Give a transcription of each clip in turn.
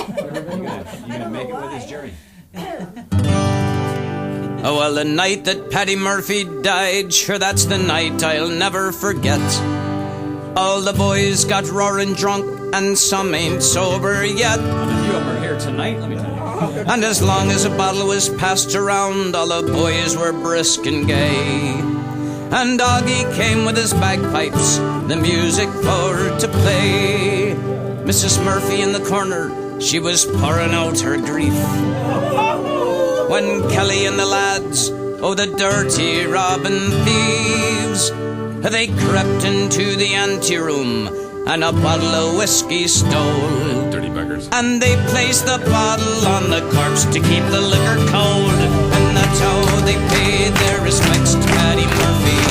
You gonna make it with his Jerry? Oh, well, the night that Paddy Murphy died, sure that's the night I'll never forget. All the boys got roaring drunk, and some ain't sober yet. And a few of them are here tonight, let me tell you. And as long as a bottle was passed around, all the boys were brisk and gay. And Doggy came with his bagpipes, the music for to play. Mrs. Murphy in the corner, she was pouring out her grief. When Kelly and the lads, oh the dirty robbing thieves, they crept into the anteroom and a bottle of whiskey stole. Dirty beggars. And they placed the bottle on the corpse to keep the liquor cold. And that's how they paid their respects to Paddy Murphy.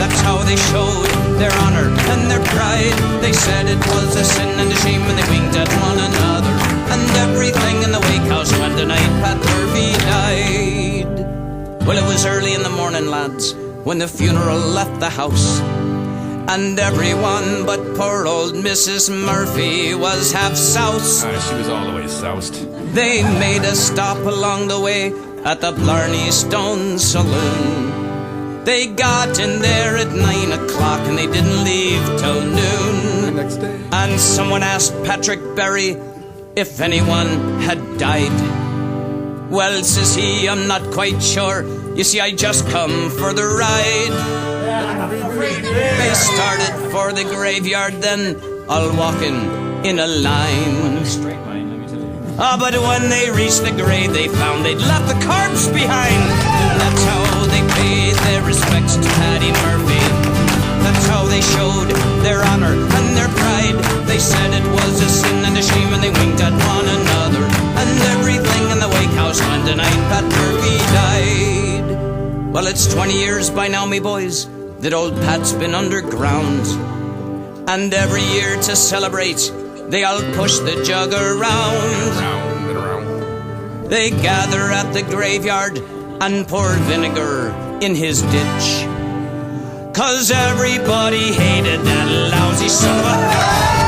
That's how they showed their honor and their pride. They said it was a sin and a shame when they winked at one another. And everything in the wake house went the night Pat Murphy died. Well, it was early in the morning, lads, when the funeral left the house. And everyone but poor old Mrs. Murphy was half soused. She was all the way soused. They made a stop along the way at the Blarney Stone Saloon. They got in there at 9 o'clock and they didn't leave till noon. The next day. And someone asked Patrick Berry if anyone had died. Well, says he, I'm not quite sure. You see, I just come for the ride. They started for the graveyard then, all walking in a line. Straight line, let me tell you. But when they reached the grave, they found they'd left the corpse behind. That's how they paid their respects to Paddy Murphy. That's how they showed their honor and their pride. They said it was a sin and a shame, and they winked at one another. And everything in the wake house went the night Pat Murphy died. Well, it's 20 years by now, me boys, that old Pat's been underground. And every year to celebrate, they all push the jug around. Round and around. They gather at the graveyard and pour vinegar in his ditch. 'Cause everybody hated that lousy son of a...